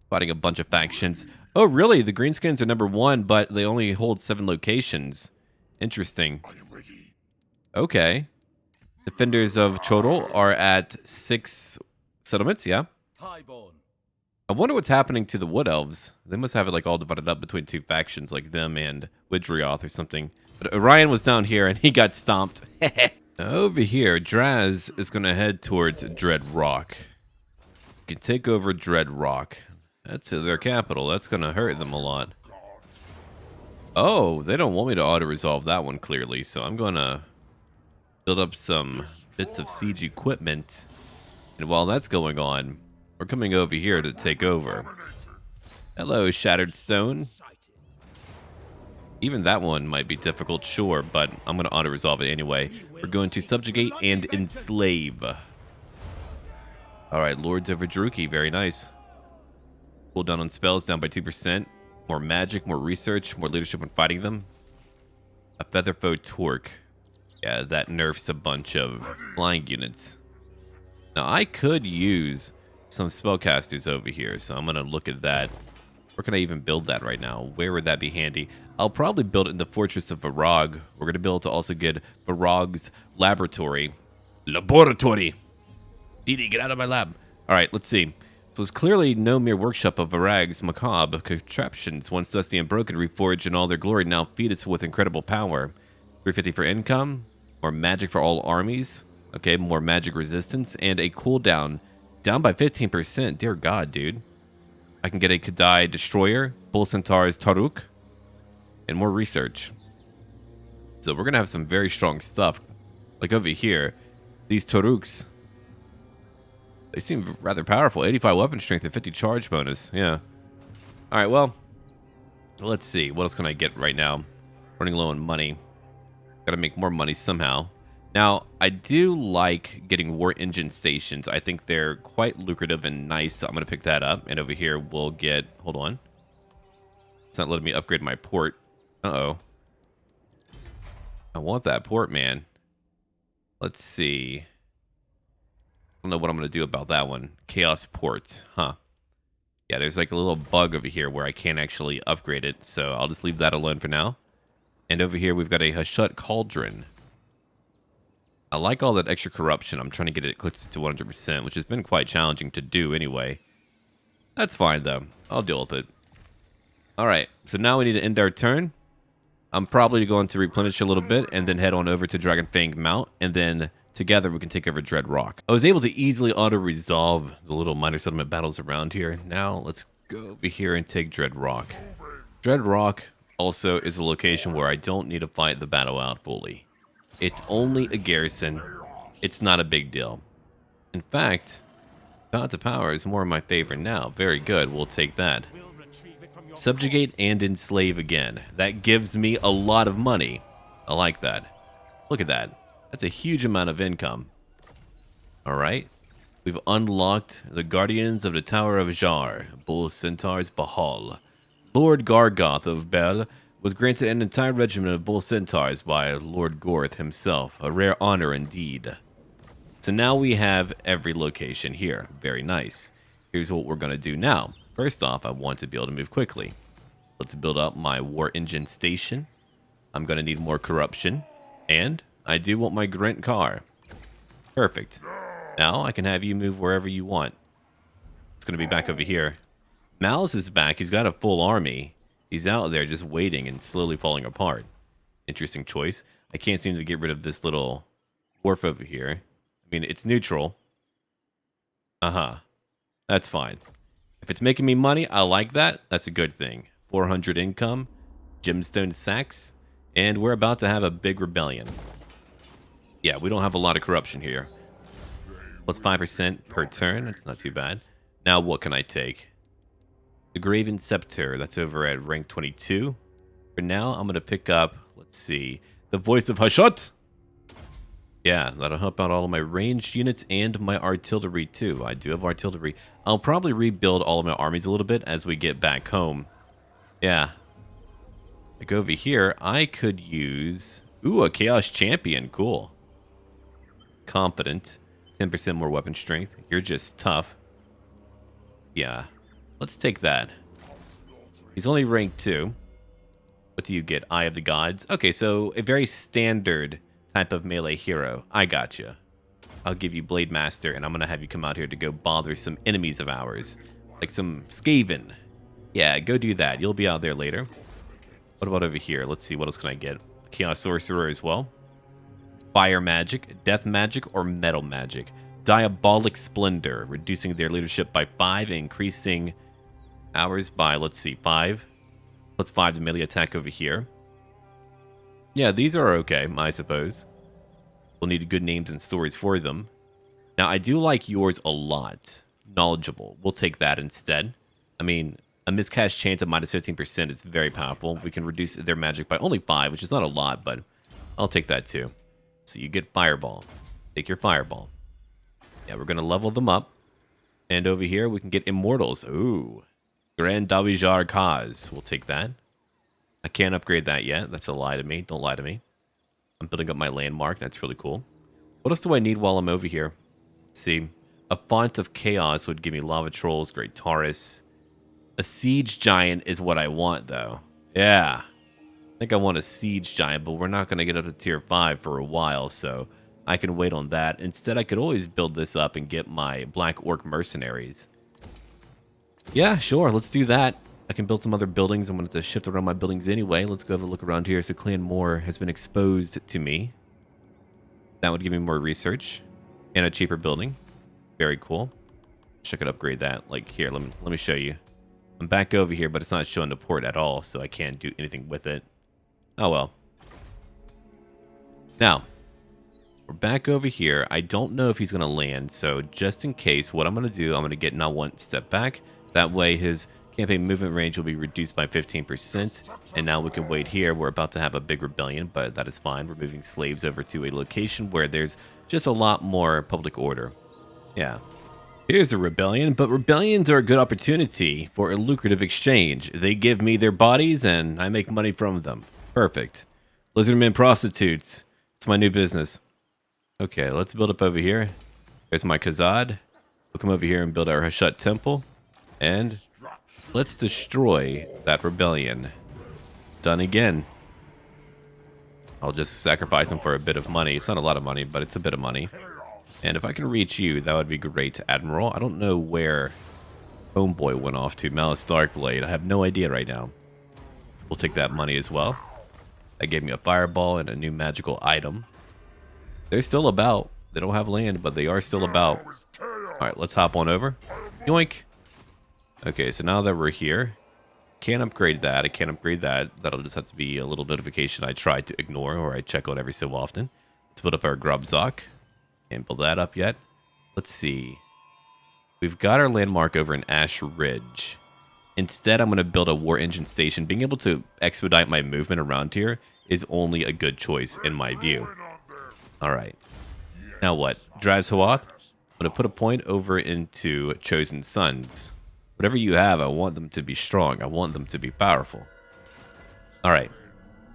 Fighting a bunch of factions. Oh, really? The Greenskins are number 1, but they only hold 7 locations. Interesting. Okay. Defenders of Chodol are at 6 settlements, yeah. I wonder what's happening to the Wood Elves. They must have it like all divided up between 2 factions, like them and Drazhoath or something. But Orion was down here and he got stomped. Over here, Draz is going to head towards Dread Rock. You can take over Dread Rock. That's their capital. That's going to hurt them a lot. Oh, they don't want me to auto-resolve that one clearly, so I'm going to build up some bits of siege equipment. And while that's going on, we're coming over here to take over. Hello, Shattered Stone. Even that one might be difficult, sure, but I'm going to auto-resolve it anyway. We're going to subjugate and enslave. Alright, Lords of Vedruki, very nice. Cooldown on spells down by 2%. More magic, more research, more leadership when fighting them. A Featherfoe Torque. Yeah, that nerfs a bunch of flying units. Now, I could use some spellcasters over here, so I'm going to look at that. Where can I even build that right now? Where would that be handy? I'll probably build it in the Fortress of Varag. We're going to be able to also get Varag's Laboratory. Laboratory! Didi, get out of my lab. Alright, let's see. So it's clearly no mere workshop of Varag's macabre contraptions. Once dusty and broken, reforged in all their glory, now feed us with incredible power. 350 for income, more magic for all armies. Okay, more magic resistance, and a cooldown down by 15%. Dear God, dude. I can get a Kadai Destroyer, Bull Centaurs Taruk, and more research. So we're going to have some very strong stuff. Like over here, these Taruks, they seem rather powerful. 85 weapon strength and 50 charge bonus. Yeah. All right, well, let's see. What else can I get right now? Running low on money. Got to make more money somehow. Now, I do like getting war engine stations. I think they're quite lucrative and nice, so I'm going to pick that up. And over here, we'll get... Hold on. It's not letting me upgrade my port. Uh-oh. I want that port, man. Let's see. I don't know what I'm going to do about that one. Chaos port. Huh. Yeah, there's like a little bug over here where I can't actually upgrade it, so I'll just leave that alone for now. And over here, we've got a Hashut Cauldron. I like all that extra corruption. I'm trying to get it close to 100%, which has been quite challenging to do anyway. That's fine, though. I'll deal with it. Alright, so now we need to end our turn. I'm probably going to replenish a little bit and then head on over to Dragonfang Mount, and then together we can take over Dread Rock. I was able to easily auto-resolve the little minor settlement battles around here. Now, let's go over here and take Dread Rock. Dread Rock also is a location where I don't need to fight the battle out fully. It's only a garrison. It's not a big deal. In fact, Gods of Power is more in my favor now. Very good. We'll take that. Subjugate and enslave again. That gives me a lot of money. I like that. Look at that. That's a huge amount of income. Alright. We've unlocked the Guardians of the Tower of Jar, Bull Centaurs Bahal. Lord Gargoth of Bel was granted an entire regiment of Bull Centaurs by Lord Gorth himself. A rare honor indeed. So now we have every location here. Very nice. Here's what we're going to do now. First off, I want to be able to move quickly. Let's build up my war engine station. I'm going to need more corruption. And I do want my Grant car. Perfect. Now I can have you move wherever you want. It's going to be back over here. Malus is back. He's got a full army. He's out there just waiting and slowly falling apart. Interesting choice. I can't seem to get rid of this little dwarf over here. I mean, it's neutral. That's fine. If it's making me money, I like that. That's a good thing. 400 income, gemstone sacks, and we're about to have a big rebellion. Yeah, we don't have a lot of corruption here. Plus 5% per turn. That's not too bad. Now what can I take? The Graven Scepter. That's over at rank 22. For now, I'm going to pick up, let's see, the Voice of Hashut. Yeah, that'll help out all of my ranged units and my artillery too. I do have artillery. I'll probably rebuild all of my armies a little bit as we get back home. Yeah. Like over here, I could use... Ooh, a Chaos Champion. Cool. Confident. 10% more weapon strength. You're just tough. Yeah. Let's take that. He's only rank 2. What do you get? Eye of the Gods. Okay, so a very standard type of melee hero. I gotcha. I'll give you Blade Master, and I'm going to have you come out here to go bother some enemies of ours. Like some Skaven. Yeah, go do that. You'll be out there later. What about over here? Let's see, what else can I get? Chaos Sorcerer as well. Fire Magic, Death Magic, or Metal Magic. Diabolic Splendor, reducing their leadership by 5 and increasing ours by, let's see, 5. Plus 5 to melee attack over here. Yeah, these are okay, I suppose. We'll need good names and stories for them. Now, I do like yours a lot. Knowledgeable. We'll take that instead. I mean, a miscast chance of minus 15% is very powerful. We can reduce their magic by only 5, which is not a lot, but I'll take that too. So you get Fireball. Take your Fireball. Yeah, we're going to level them up. And over here, we can get Immortals. Ooh. Grand Dawijar Kaz. We'll take that. I can't upgrade that yet. That's a lie to me. Don't lie to me. I'm building up my landmark. That's really cool. What else do I need while I'm over here? Let's see. A Font of Chaos would give me Lava Trolls, Great Taurus. A Siege Giant is what I want, though. Yeah. I think I want a Siege Giant, but we're not going to get up to tier 5 for a while, so I can wait on that. Instead, I could always build this up and get my Black Orc Mercenaries. Yeah, sure. Let's do that. I can build some other buildings. I'm going to have to shift around my buildings anyway. Let's go have a look around here. So Clan Moore has been exposed to me. That would give me more research and a cheaper building. Very cool. I could upgrade that. Like here, let me show you. I'm back over here, but it's not showing the port at all, so I can't do anything with it. Oh well. Now, we're back over here. I don't know if he's going to land, so just in case, what I'm going to do, I'm going to get now one step back. That way his campaign movement range will be reduced by 15%, and now we can wait here. We're about to have a big rebellion, but that is fine. We're moving slaves over to a location where there's just a lot more public order. Yeah. Here's a rebellion, but rebellions are a good opportunity for a lucrative exchange. They give me their bodies, and I make money from them. Perfect. Lizardmen prostitutes. It's my new business. Okay, let's build up over here. There's my Khazad. We'll come over here and build our Hashut Temple. And let's destroy that rebellion. Done again. I'll just sacrifice them for a bit of money. It's not a lot of money, but it's a bit of money. And if I can reach you, that would be great, Admiral. I don't know where Homeboy went off to. Malus Darkblade. I have no idea right now. We'll take that money as well. That gave me a fireball and a new magical item. They're still about. They don't have land, but they are still about. Alright, let's hop on over. Yoink! Okay, so now that we're here, can't upgrade that. I can't upgrade that. That'll just have to be a little notification I try to ignore or I check on every so often. Let's put up our Grubzock. Can't build that up yet. Let's see. We've got our landmark over in Ash Ridge. Instead, I'm going to build a war engine station. Being able to expedite my movement around here is only a good choice in my view. Alright. Now what? Drazhoath? I'm going to put a point over into Chosen Sons. Whatever you have, I want them to be strong. I want them to be powerful. Alright.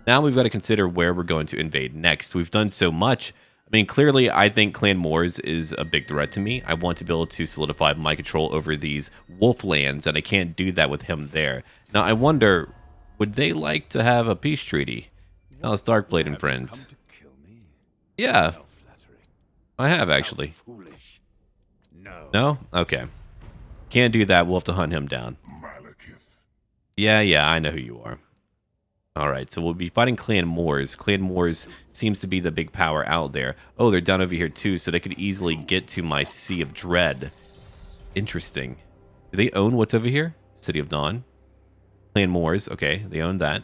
Now we've got to consider where we're going to invade next. We've done so much. mean, clearly, I think Clan Moors is a big threat to me. I want to be able to solidify my control over these wolf lands, and I can't do that with him there. Now, I wonder, would they like to have a peace treaty? Malus Darkblade and friends. Yeah, I have, actually. No? Okay. Can't do that. We'll have to hunt him down. Yeah, I know who you are. Alright, so we'll be fighting Clan Moors. Clan Moors seems to be the big power out there. Oh, they're down over here too, so they could easily get to my Sea of Dread. Interesting. Do they own what's over here? City of Dawn. Clan Moors, okay, they own that.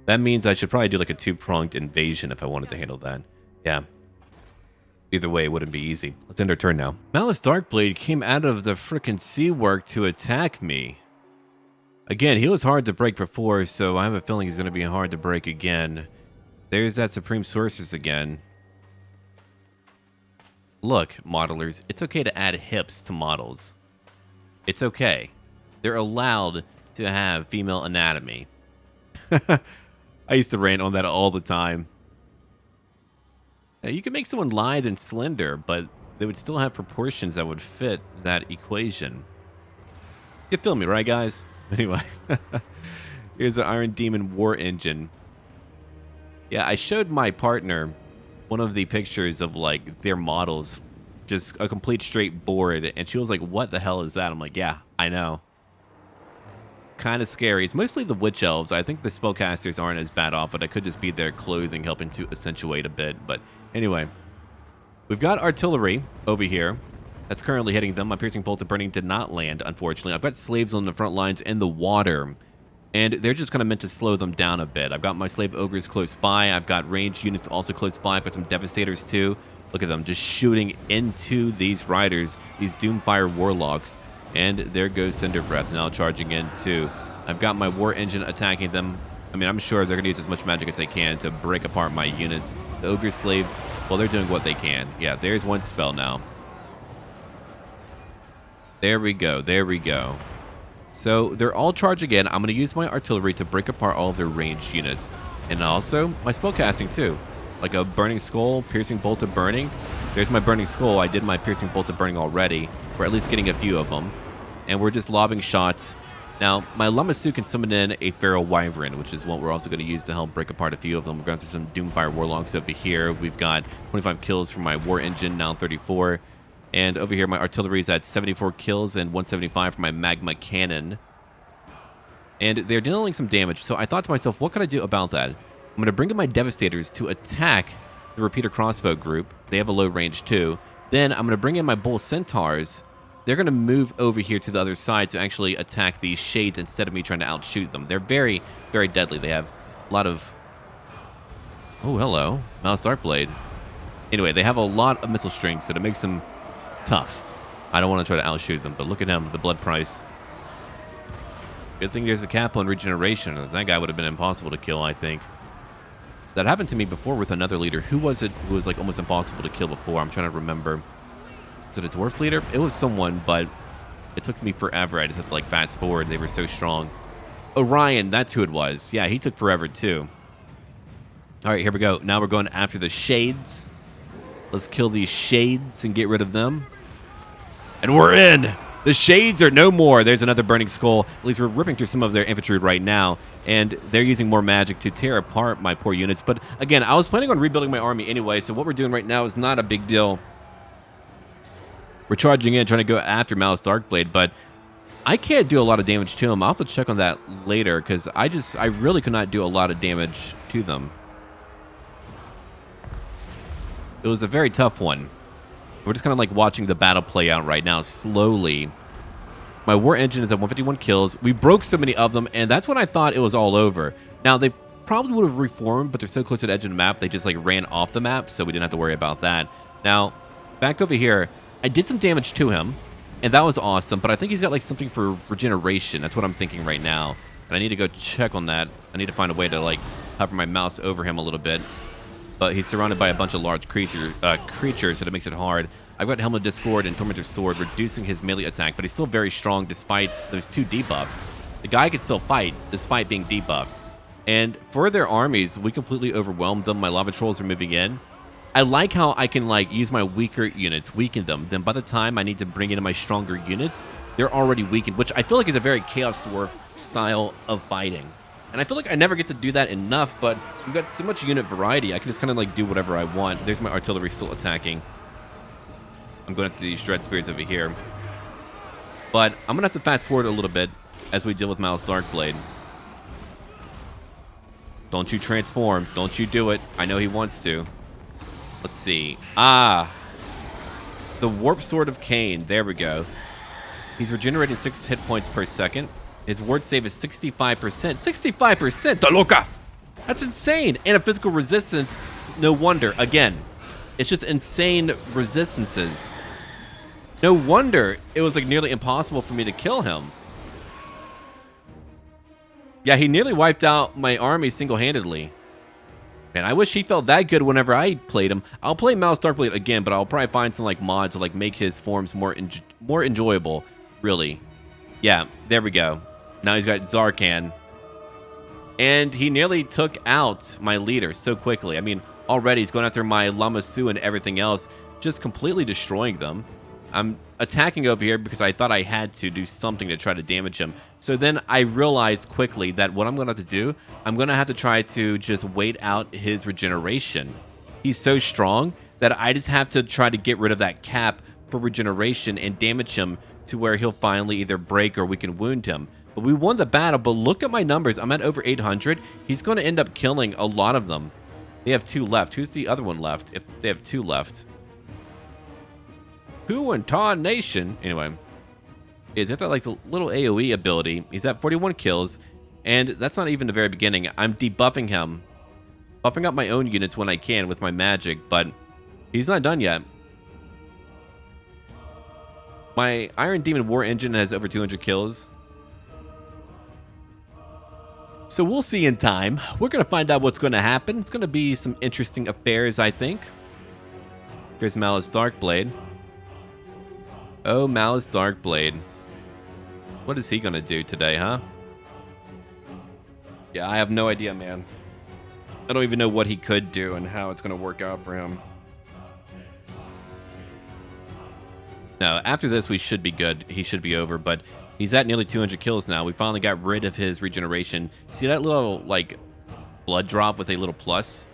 That means I should probably do like a two-pronged invasion if I wanted to handle that. Yeah. Either way, it wouldn't be easy. Let's end our turn now. Malus Darkblade came out of the frickin' sea work to attack me. Again, he was hard to break before, so I have a feeling he's going to be hard to break again. There's that Supreme Sorceress again. Look, modelers, it's okay to add hips to models. It's okay. They're allowed to have female anatomy. I used to rant on that all the time. You can make someone lithe and slender, but they would still have proportions that would fit that equation. You feel me, right, guys? Anyway, here's an Iron Demon War Engine. Yeah, I showed my partner one of the pictures of, like, their models. Just a complete straight board, and she was like, what the hell is that? I'm like, yeah, I know. Kind of scary. It's mostly the Witch Elves. I think the Spellcasters aren't as bad off, but it could just be their clothing helping to accentuate a bit. But anyway, we've got artillery over here. That's currently hitting them. My Piercing Bolt of Burning did not land, unfortunately. I've got slaves on the front lines in the water, and they're just kind of meant to slow them down a bit. I've got my Slave Ogres close by. I've got ranged units also close by. I've got some Devastators, too. Look at them, just shooting into these riders, these Doomfire Warlocks. And there goes Cinder Breath, now charging in, too. I've got my War Engine attacking them. I mean, I'm sure they're going to use as much magic as they can to break apart my units. The Ogre Slaves, well, they're doing what they can. Yeah, there's one spell now. There we go. There we go. So they're all charging in. I'm going to use my artillery to break apart all of their ranged units. And also my spellcasting too. Like a Burning Skull, Piercing Bolt of Burning. There's my Burning Skull. I did my Piercing Bolt of Burning already. We're at least getting a few of them. And we're just lobbing shots. Now, my Lamasu can summon in a Feral Wyvern, which is what we're also going to use to help break apart a few of them. We're going to some Doomfire Warlocks over here. We've got 25 kills from my War Engine, now 34. And over here, my artillery's at 74 kills and 175 for my Magma Cannon. And they're dealing some damage. So I thought to myself, what can I do about that? I'm going to bring in my Devastators to attack the Repeater Crossbow group. They have a low range too. Then I'm going to bring in my Bull Centaurs. They're going to move over here to the other side to actually attack these Shades instead of me trying to outshoot them. They're very, very deadly. They have a lot of... Oh, hello. Malus Darkblade. Anyway, they have a lot of missile strings, so it makes them tough. I don't want to try to outshoot them, but look at him, the blood price. Good thing there's a cap on regeneration. That guy would have been impossible to kill, I think. That happened to me before with another leader. Who was it who was like almost impossible to kill before? I'm trying to remember. Was it a dwarf leader? It was someone, but it took me forever. I just had to like fast forward. They were so strong. Orion, that's who it was. Yeah, he took forever too. All right, here we go. Now we're going after the Shades. Let's kill these Shades and get rid of them. And we're in! The Shades are no more. There's another Burning Skull. At least we're ripping through some of their infantry right now. And they're using more magic to tear apart my poor units. But again, I was planning on rebuilding my army anyway, so what we're doing right now is not a big deal. We're charging in, trying to go after Malus Darkblade, but I can't do a lot of damage to him. I'll have to check on that later, because I really could not do a lot of damage to them. It was a very tough one. We're just kind of like watching the battle play out right now, slowly. My War Engine is at 151 kills. We broke so many of them, and that's when I thought it was all over. Now, they probably would have reformed, but they're so close to the edge of the map, they just like ran off the map, so we didn't have to worry about that. Now, back over here, I did some damage to him, and that was awesome, but I think he's got like something for regeneration. That's what I'm thinking right now. And I need to go check on that. I need to find a way to like hover my mouse over him a little bit. But he's surrounded by a bunch of large creatures, so it makes it hard. I've got Helm of Discord and Tormentor's Sword, reducing his melee attack, but he's still very strong despite those two debuffs. The guy can still fight despite being debuffed. And for their armies, we completely overwhelmed them. My Lava Trolls are moving in. I like how I can like use my weaker units, weaken them. Then by the time I need to bring in my stronger units, they're already weakened, which I feel like is a very Chaos Dwarf style of fighting. And I feel like I never get to do that enough, but we've got so much unit variety, I can just kind of like do whatever I want. There's my artillery still attacking. I'm going to these Shred Spears over here. But I'm going to have to fast forward a little bit as we deal with Malus Darkblade. Don't you transform. Don't you do it. I know he wants to. Let's see. Ah. The Warp Sword of Cain. There we go. He's regenerating 6 hit points per second. His ward save is 65%. 65%! Taloka! That's insane! And a physical resistance. No wonder. Again, it's just insane resistances. No wonder it was like nearly impossible for me to kill him. Yeah, he nearly wiped out my army single-handedly. Man, I wish he felt that good whenever I played him. I'll play Malus Darkblade again, but I'll probably find some like mods to like make his forms more enjoyable, really. Yeah, there we go. Now he's got Zarkan. And he nearly took out my leader so quickly. I mean, already he's going after my Lamasu and everything else, just completely destroying them. I'm attacking over here because I thought I had to do something to try to damage him. So then I realized quickly that what I'm going to have to do, I'm going to have to try to just wait out his regeneration. He's so strong that I just have to try to get rid of that cap for regeneration and damage him to where he'll finally either break or we can wound him. But we won the battle, but look at my numbers. I'm at over 800. He's going to end up killing a lot of them. They have 2 left. Who's the other one left? If they have 2 left. Who in Nation? Anyway, is that like the little AoE ability? He's at 41 kills, and that's not even the very beginning. I'm debuffing him, buffing up my own units when I can with my magic, but he's not done yet. My Iron Demon War Engine has over 200 kills. So we'll see in time. We're going to find out what's going to happen. It's going to be some interesting affairs, I think. There's Malus Darkblade. Oh, Malus Darkblade. What is he going to do today, huh? Yeah, I have no idea, man. I don't even know what he could do and how it's going to work out for him. No, after this, we should be good. He should be over, but he's at nearly 200 kills now. We finally got rid of his regeneration. See that little, like, blood drop with a little plus?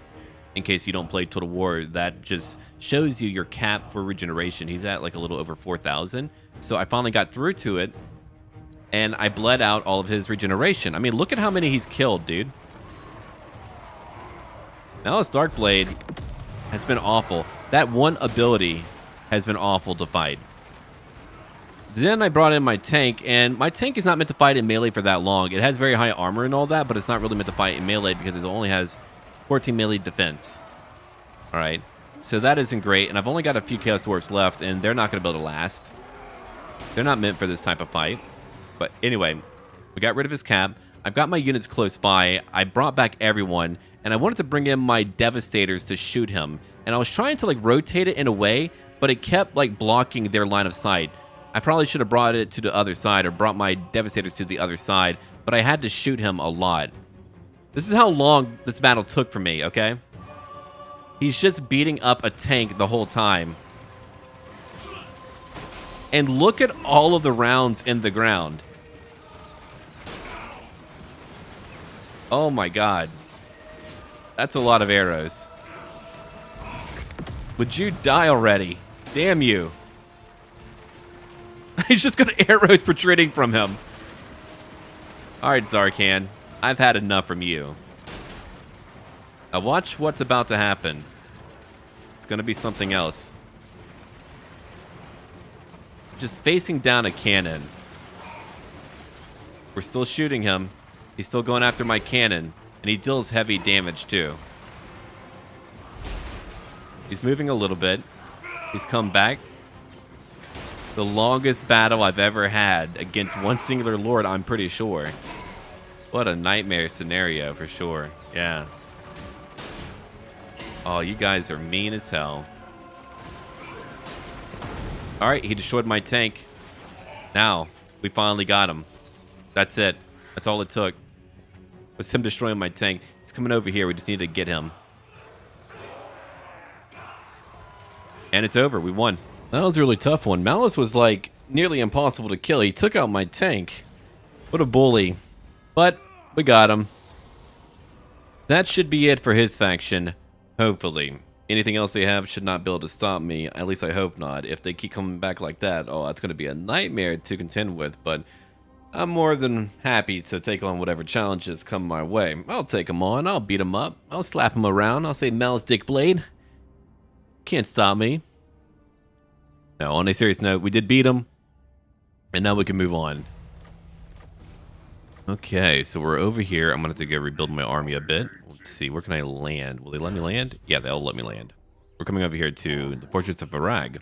In case you don't play Total War, that just shows you your cap for regeneration. He's at, like, a little over 4,000. So I finally got through to it, and I bled out all of his regeneration. I mean, look at how many he's killed, dude. Malus Darkblade has been awful. That one ability has been awful to fight. Then I brought in my tank, and my tank is not meant to fight in melee for that long. It has very high armor and all that, but it's not really meant to fight in melee because it only has 14 melee defense. All right, so that isn't great, and I've only got a few Chaos Dwarfs left, and they're not going to be able to last. They're not meant for this type of fight. But anyway, we got rid of his cap. I've got my units close by. I brought back everyone, and I wanted to bring in my Devastators to shoot him. And I was trying to like rotate it in a way, but it kept like blocking their line of sight. I probably should have brought it to the other side or brought my Devastators to the other side, but I had to shoot him a lot. This is how long this battle took for me, okay? He's just beating up a tank the whole time. And look at all of the rounds in the ground. Oh my god. That's a lot of arrows. Would you die already? Damn you. He's just got arrows protruding from him. Alright, Zarkan. I've had enough from you. Now watch what's about to happen. It's gonna be something else. Just facing down a cannon. We're still shooting him. He's still going after my cannon. And he deals heavy damage too. He's moving a little bit. He's come back. The longest battle I've ever had against one singular lord, I'm pretty sure. What a nightmare scenario for sure. Yeah. Oh, you guys are mean as hell. Alright, he destroyed my tank. Now, we finally got him. That's it. That's all it took. Was him destroying my tank. He's coming over here. We just need to get him. And it's over. We won. That was a really tough one. Malus was like nearly impossible to kill. He took out my tank. What a bully. But we got him. That should be it for his faction. Hopefully. Anything else they have should not be able to stop me. At least I hope not. If they keep coming back like that, oh, that's going to be a nightmare to contend with. But I'm more than happy to take on whatever challenges come my way. I'll take them on. I'll beat them up. I'll slap them around. I'll say Malus Dick Blade. Can't stop me. No, on a serious note, we did beat them. And now we can move on. Okay, so we're over here. I'm going to have to go rebuild my army a bit. Let's see, where can I land? Will they let me land? Yeah, they'll let me land. We're coming over here to the Fortress of Varag.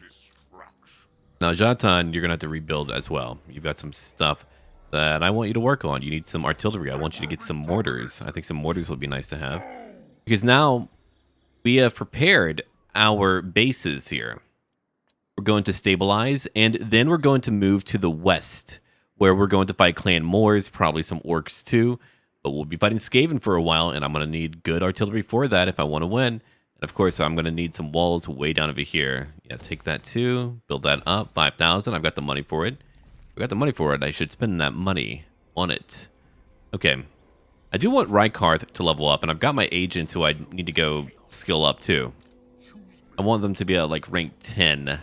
Now, Zhatan, you're going to have to rebuild as well. You've got some stuff that I want you to work on. You need some artillery. I want you to get some mortars. I think some mortars would be nice to have. Because now we have prepared our bases here. We're going to stabilize, and then we're going to move to the west, where we're going to fight Clan Moors, probably some orcs too. But we'll be fighting Skaven for a while, and I'm going to need good artillery for that if I want to win. And of course, I'm going to need some walls way down over here. Yeah, take that too. Build that up. 5,000. I've got the money for it. I got the money for it. I should spend that money on it. Okay. I do want Rykarth to level up, and I've got my agents who I need to go skill up too. I want them to be at like rank 10.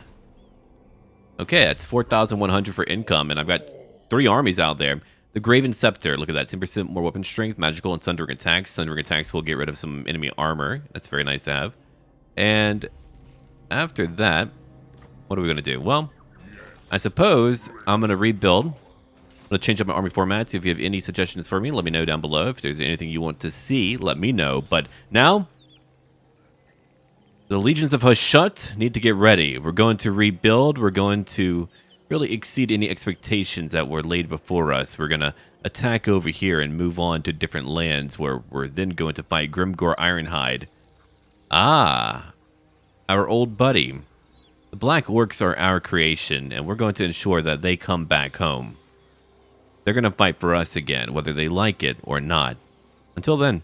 Okay, that's 4,100 for income, and I've got 3 armies out there. The Graven Scepter, look at that, 10% more weapon strength, magical and sundering attacks. Sundering attacks will get rid of some enemy armor. That's very nice to have. And after that, what are we going to do? Well, I suppose I'm going to rebuild. I'm going to change up my army formats. If you have any suggestions for me, let me know down below. If there's anything you want to see, let me know. But now, the Legions of Hashut need to get ready. We're going to rebuild. We're going to really exceed any expectations that were laid before us. We're going to attack over here and move on to different lands where we're then going to fight Grimgor Ironhide. Ah, our old buddy. The Black Orcs are our creation, and we're going to ensure that they come back home. They're going to fight for us again, whether they like it or not. Until then,